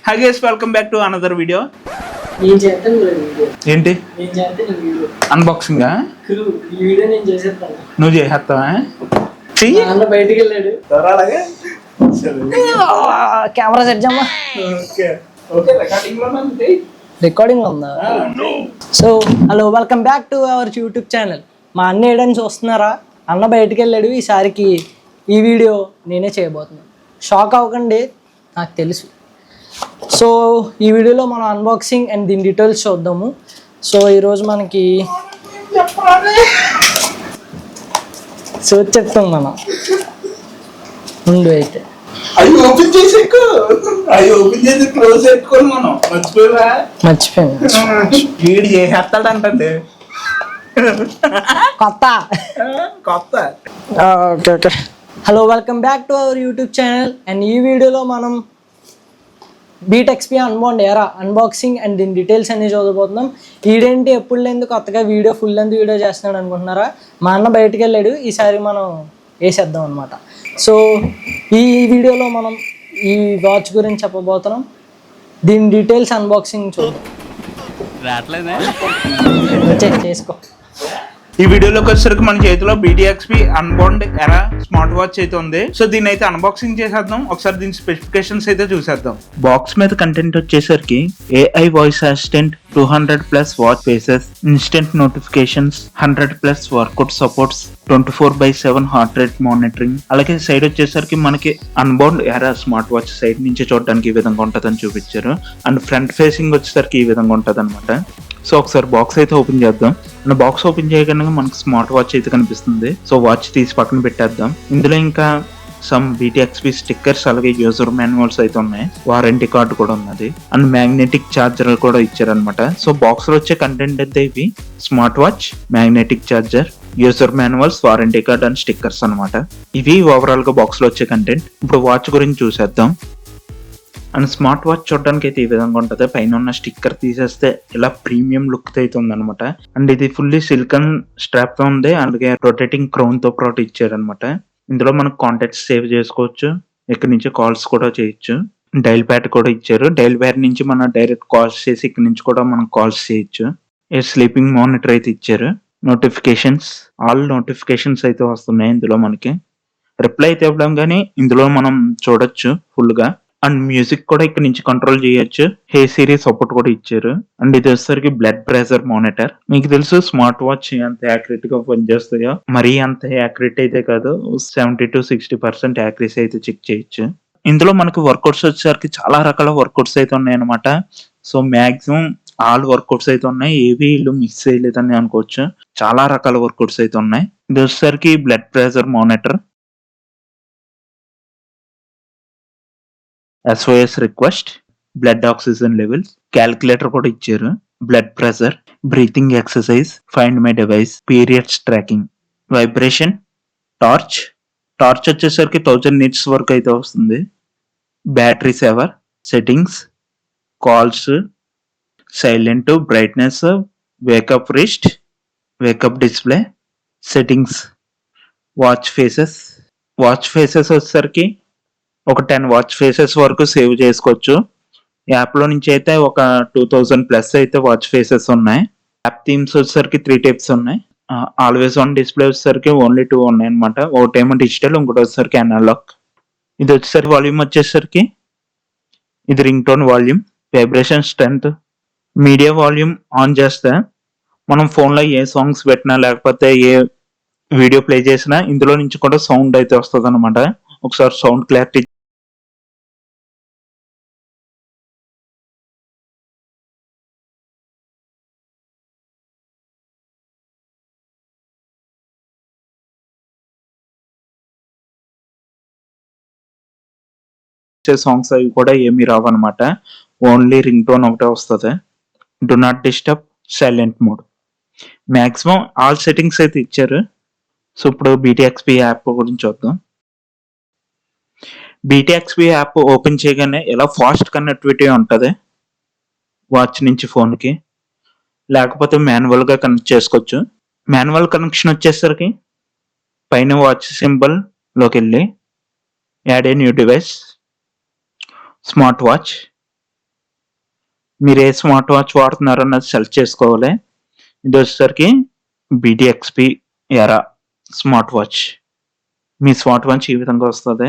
Hi guys, welcome back to another video. ఏంటి unboxing నువ్వు చేసేస్తావా? బయటికి వెళ్ళాడు కెమెరా సెట్ చేయమ్మా. రికార్డింగ్ ఉందా? So hello, welcome back to our YouTube channel. మా అన్న ఏడని చూస్తున్నారా? అన్న బయటికి వెళ్ళాడు. ఈసారికి ఈ వీడియో నేనే చేయబోతున్నాను. షాక్ అవ్వకండి, నాకు తెలుసు. సో ఈ వీడియోలో మనం అన్బాక్సింగ్ అండ్ దీని డీటెయిల్స్ చూద్దాము. సో ఈరోజు మనకి చెప్తాం మనం ముందు అయితే మర్చిపోయాను. చేసేస్తాడంటే కొత్త okay okay. Hello, welcome back to our YouTube channel. And ఈ వీడియోలో మనం beatxp unbound era unboxing and దీని డీటెయిల్స్ అన్ని చూడబోతున్నాం. ఈడేంటి ఎప్పుడు లేదు కొత్తగా వీడియో ఫుల్ లెంత్ వీడియో చేస్తున్నాడు అనుకుంటున్నారా? మా అన్న బయటికి వెళ్ళాడు, ఈసారి మనం వేసేద్దాం అనమాట. సో ఈ వీడియోలో మనం ఈ వాచ్ గురించి చెప్పబోతున్నాం. దీని డీటెయిల్స్ అన్బాక్సింగ్ చూద్దాం. చేసుకో. ఈ వీడియోలోకి వచ్చేసరికి మన చేతిలో beatxp unbound era smart watch అయితే ఉంది. సో దీన్ని అయితే అన్బాక్సింగ్ చేసేద్దాం. ఒకసారి దీని స్పెసిఫికేషన్స్ అయితే చూసేద్దాం. బాక్స్ మీద కంటెంట్ వచ్చేసరికి AI voice assistant, 200+ watch faces, instant notifications, 100+ workout supports, 24/7 heart rate monitoring. అలాగే సైడ్ వచ్చేసరికి మనకి అన్బౌండ్ ఎరా స్మార్ట్ వాచ్ సైడ్ నుంచి చూడడానికి ఈ విధంగా ఉంటుందని చూపించారు. అండ్ ఫ్రంట్ ఫేసింగ్ వచ్చేసరికి ఈ విధంగా ఉంటుంది అనమాట. సో ఒకసారి బాక్స్ అయితే ఓపెన్ చేద్దాం. అండ్ బాక్స్ ఓపెన్ చేయగానే మనకి స్మార్ట్ వాచ్ అయితే కనిపిస్తుంది. సో వాచ్ తీసి పక్కన పెట్టేద్దాం. ఇందులో ఇంకా సమ్ beatxp స్టిక్కర్స్, అలాగే యూజర్ మాన్యువల్స్ అయితే ఉన్నాయి. వారంటీ కార్డు కూడా ఉన్నది. అండ్ మ్యాగ్నెటిక్ చార్జర్ కూడా ఇచ్చారనమాట. సో బాక్స్ లో వచ్చే కంటెంట్ అయితే ఇవి: smart watch, magnetic charger, user manuals, warranty card and stickers అనమాట. ఇవి ఓవరాల్ గా బాక్స్ లో వచ్చే కంటెంట్. ఇప్పుడు వాచ్ గురించి చూసేద్దాం. అండ్ స్మార్ట్ వాచ్ చూడడానికి అయితే ఈ విధంగా ఉంటుంది. పైన ఉన్న స్టిక్కర్ తీసేస్తే ఇలా ప్రీమియం లుక్ అయితే ఉంది అనమాట. అండ్ ఇది ఫుల్లీ సిలికాన్ స్ట్రాప్ తో ఉంది. అలాగే రొటేటింగ్ క్రౌన్ తో పాటు ఇచ్చారనమాట. ఇందులో మనకు కాంటాక్ట్స్ సేవ్ చేసుకోవచ్చు. ఇక్కడ నుంచి కాల్స్ కూడా చేయొచ్చు. డైల్ ప్యాడ్ కూడా ఇచ్చారు. డైల్ ప్యాడ్ నుంచి మనం డైరెక్ట్ కాల్స్ చేసి ఇక్కడ నుంచి కూడా మనం కాల్స్ చేయొచ్చు. స్లీపింగ్ మానిటర్ అయితే ఇచ్చారు. నోటిఫికేషన్స్, ఆల్ నోటిఫికేషన్స్ అయితే వస్తున్నాయి. ఇందులో మనకి రిప్లై అయితే ఇవ్వడం కానీ ఇందులో మనం చూడొచ్చు ఫుల్ గా. అండ్ మ్యూజిక్ కూడా ఇక్కడ నుంచి కంట్రోల్ చేయొచ్చు. హే సిరీ సపోర్ట్ కూడా ఇచ్చారు. అండ్ ఇది వచ్చేసరికి బ్లడ్ ప్రెషర్ మానిటర్. మీకు తెలుసు స్మార్ట్ వాచ్ ఎంత యాక్యురేట్ గా పనిచేస్తాయో. మరీ అంత యాక్యురేట్ అయితే కాదు, 70 to 60% యాక్యురసీ అయితే చెక్ చేయొచ్చు. ఇందులో మనకి వర్కౌట్స్ వచ్చేసరికి చాలా రకాల వర్కౌట్స్ అయితే ఉన్నాయి అనమాట. సో మాక్సిమం ఆల్ వర్కౌట్స్ అయితే ఉన్నాయి. ఏవి వీళ్ళు మిస్ చేయలేదని అనుకోవచ్చు. చాలా రకాల వర్కౌట్స్ అయితే ఉన్నాయి. ఇది వచ్చేసరికి blood pressure monitor, SOS request, blood oxygen levels, calculator కూడా ఇచ్చారు, blood pressure, breathing exercise, find my device, periods tracking, vibration, torch వచ్చేసరికి 1000 nits వరకు అయితే వస్తుంది, battery saver, settings, calls, silent, brightness, wake up wrist, wake up display, settings, watch faces వచ్చేసరికి ఒక 10 watch faces వరకు save చేసుకోవచ్చు. యాప్ లో నుంచి అయితే ఒక 2000+ అయితే వాచ్ ఫేసెస్ ఉన్నాయి. యాప్ థీమ్స్ వచ్చేసరికి 3 టైప్స్ ఉన్నాయి. ఆల్వేస్ ఆన్ డిస్ప్లే వచ్చేసరికి ఓన్లీ 2 ఉన్నాయి అనమాట. ఒకటేమో డిజిటల్, ఇంకోటి వచ్చేసరికి అనలాగ్. ఇది వచ్చేసరికి వాల్యూమ్ వచ్చేసరికి ఇది ring tone volume, vibration strength, media volume on చేస్తే మనం ఫోన్ లో ఏ సాంగ్స్ పెట్టినా లేకపోతే ఏ వీడియో ప్లే చేసినా ఇందులో నుంచి కూడా సౌండ్ అయితే వస్తుంది అనమాట. ఒకసారి సౌండ్ క్లారిటీ సాంగ్స్ అవి కూడా ఏమీ రావు అనమాట. ఓన్లీ రింగ్ టోన్ ఒకటే వస్తుంది. Do not disturb, silent mode, maximum all settings అయితే ఇచ్చారు. సో ఇప్పుడు beatxp యాప్ గురించి చూద్దాం. beatxp యాప్ ఓపెన్ చేయగానే ఇలా ఫాస్ట్ కనెక్టివిటీ ఉంటుంది వాచ్ నుంచి ఫోన్ కి. లేకపోతే మాన్యువల్ గా కనెక్ట్ చేసుకోవచ్చు. మాన్యువల్ కనెక్షన్ వచ్చేసరికి పైన వాచ్ సింబల్ లోకి వెళ్ళి add a new device, smart watch, మీరు ఏ స్మార్ట్ వాచ్ వాడుతున్నారో అన్నది సెలెక్ట్ చేసుకోవాలి. ఇది వచ్చేసరికి బీటీఎక్స్పీ ఎరా స్మార్ట్ వాచ్. మీ స్మార్ట్ వాచ్ ఈ విధంగా వస్తుంది.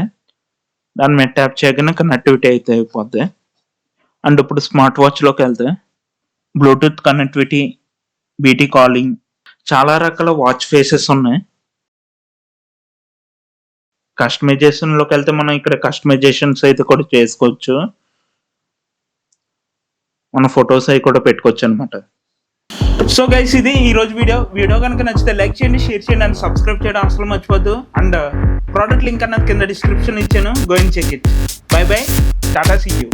దాని మీద ట్యాప్ చేయగానే కనెక్టివిటీ అయితే అయిపోద్ది. అండ్ ఇప్పుడు స్మార్ట్ వాచ్లోకి వెళ్తే బ్లూటూత్ కనెక్టివిటీ, బీటీ కాలింగ్, చాలా రకాల వాచ్ ఫేసెస్ ఉన్నాయి. కస్టమైజేషన్లోకి వెళ్తే మనం ఇక్కడ కస్టమైజేషన్స్ అయితే కూడా చేసుకోవచ్చు. మన ఫొటోస్ అవి కూడా పెట్టుకోవచ్చు అనమాట. సో గైస్, ఇది ఈ రోజు వీడియో కనుక నచ్చితే లైక్ చేయండి, షేర్ చేయండి అండ్ సబ్స్క్రైబ్ చేయడం అసలు మర్చిపోద్దు. అండ్ ప్రోడక్ట్ లింక్ అన్నది కింద డిస్క్రిప్షన్ ఇచ్చాను, go and check it. Bye bye, tata, see you.